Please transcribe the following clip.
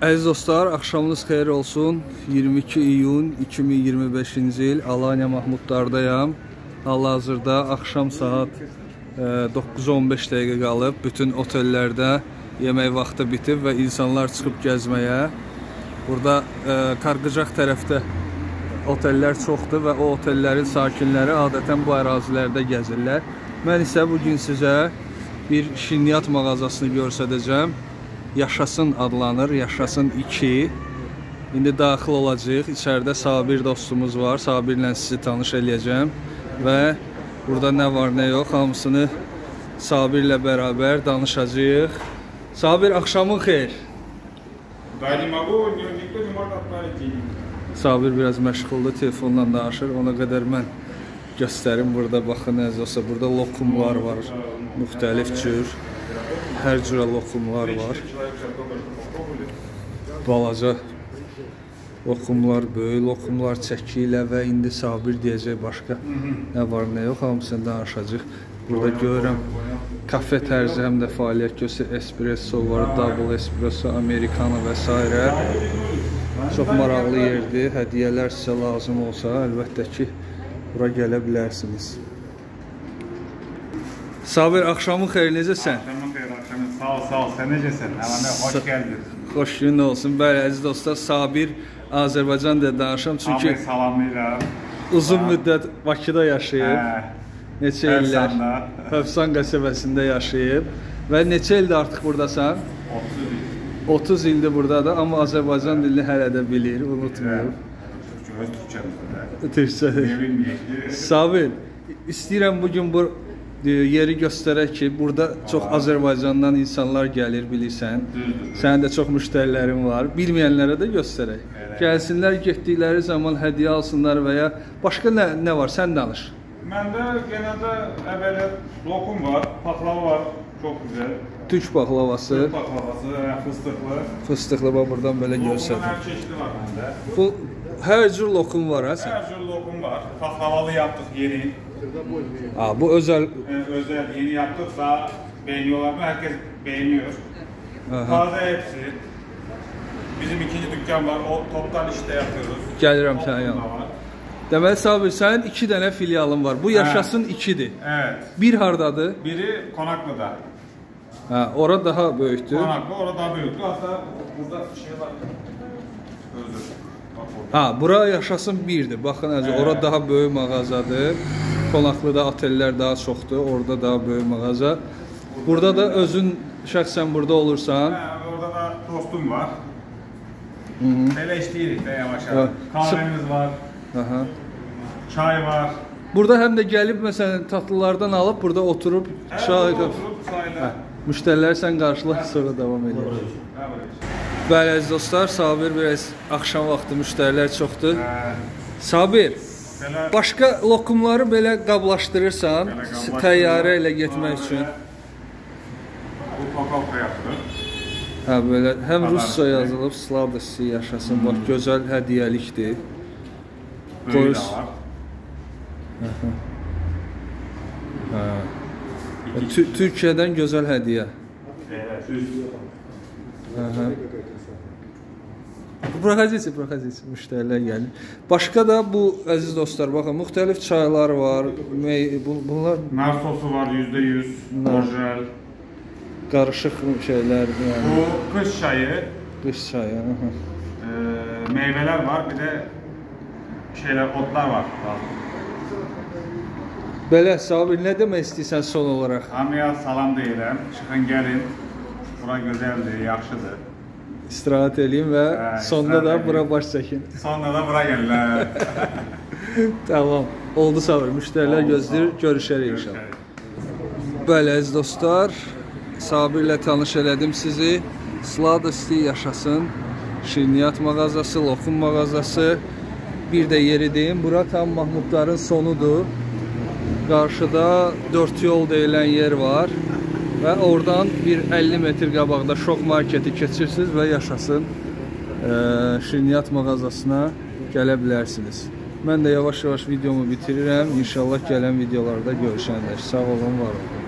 Əziz dostlar, axşamınız xeyir olsun. 22 iyun 2025-ci il Alanya Mahmudlardayam. Hal-hazırda axşam saat 9:15 dəqiqə qalıb. Bütün otellərdə yemək vaxtı bitib və insanlar çıxıb gəzməyə. Burada Qarqıcaq tərəfdə otellər çoxdur və o otellərin sakinləri adətən bu ərazilərdə gəzirlər. Mən isə bugün sizə bir şirniyyat mağazasını göstərəcəm. Yaşasın adlanır, Yaşasın 2. İndi daxil olacaq. İçəridə Sabir dostumuz var. Sabirlə sizi tanış eləyəcəm. Və burada nə var, nə yox, hamısını Sabirlə bərabər danışacağıq. Sabir, axşamın xeyir. Sabir biraz məşğuldur, telefonla danışır. Ona qədər mən göstərim. Burada baxın, əziz olsa, burada lokumlar var. Müxtəlif cür. Hər cürə lokumlar var. Balaca lokumlar, böyük lokumlar çəki ilə və indi Sabir deyəcək başqa nə var, nə yox, hamısını danışacaq. Burada görürəm kafe tərzi həm də fəaliyyət göstərir. Espresso var, double espresso, americano və s. Çox maraqlı yerdir. Hədiyyələr sizə lazım olsa, əlbəttə ki, bura gələ bilərsiniz. Sabir, axşamın xeyir, necəsən? Axşamın xeyir, axşamın. Sağ ol, sən necəsən? Xoş gəldin. Xoş gün olsun. Bəli, əziz dostlar, Sabir Azərbaycan deyə danışam. Çünki salamlayıram. Uzun müddət Bakıda yaşayıb. Neçə illər Hövsan qəsəbəsində yaşayıb. Və neçə ildir artıq buradasan? 30 ildir buradadır, amma Azərbaycan dilini hələ də bilir, unutmayıb. Türkçədir. Sabir, istəyirəm bugün bu yeri göstərək ki, burada çox Azərbaycandan insanlar gəlir, bilirsən. Sənin də çox müştərilərin var. Bilməyənlərə də göstərək. Gəlsinlər, getdikləri zaman hədiyyə alsınlar və ya başqa nə var? Sən danış. Məndə genəldə əvvələt lokum var, paxlava var, çox güzel. Türk paxlavası. Türk paxlavası, fıstıqlı. Fıstıqlı, bax buradan belə göstərir. Lokumun hər çeşidi var məndə. Bu, hər cür lokum var, hə sən? Hər cür lokum var. Paxlavalı yapdıq yeni. Bu özel. Özel yeni yaptıksa beğeniyorlar mı? Herkes beğeniyor. Taze hepsi. Bizim ikinci dükkan var. O toptan işte yapıyoruz. Gəlirəm sənin yanına. Deməli Sabir, sənin 2 dənə filialın var. Bu Yaşasın 2'dir. Evet. Bir hardadır? Biri Konaklı'da. Ora daha böyükdür. Konaklı, orada daha büyüktür. Hatta burada şey var. Özür. Bura Yaşasın 1'dir. Baxın, ora daha böyük mağazadır. Konaklıda oteller daha çoxdur, orada daha böyük mağaza. Burada da özün şəxsən burada olursan. Orada da dostum var. Belə işləyirik də yavaş-yavaş. Kahvemiz var. Çay var. Burada həm də gəlib məsələn tatlılardan alıb burada oturub çay çayla. Müştərilər sən qarşıla, sonra davam edir. Bəli, əziz dostlar, Sabir biraz axşam vaxtı müştərilər çoxdur. Sabir, başqa lokumları belə qablaşdırırsan, təyyarə ilə getmək üçün. Bu pakalka yapılır. Belə həm rusca yazılıb, Sladisi Yaşasın, bax, gözəl hədiyyəlikdir. Böyle var. Türkiyədən gözəl hədiyyə. Proxazici, müştərilər gəlir. Başqa da bu, əziz dostlar, baxın, müxtəlif çaylar var. Bunlar nar sosu var, %100, orijinal. Qarışıq şeylər. Bu qış çayı. Qış çayı. Meyvələr var, bir də otlar var. Belə, Sabir, nə demək istəyirsən son olaraq? Hamıya salam deyirəm, çıxın gəlin. Bura gözəldir, yaxşıdır. İstirahət edeyim və sonda da bura baş çəkin. Sonda da bura gəlirlər. Tamam, oldu Sabir, müştərilər gözləyir, görüşərik inşallah. Bəli, əziz dostlar, Sabirlə tanış elədim sizi. Sladisi Yaşasın, şirniyyat mağazası, lokum mağazası. Bir də yeri deyim, bura tam Mahmudların sonudur. Qarşıda 4 yol deyilən yer var və oradan bir 50 metr qabaqda Şok marketi keçirsiniz və Yaşasın şirniyyat mağazasına gələ bilərsiniz. Mən də yavaş-yavaş videomu bitirirəm. İnşallah gələn videolarda görüşənlər. Sağ olun, var olun.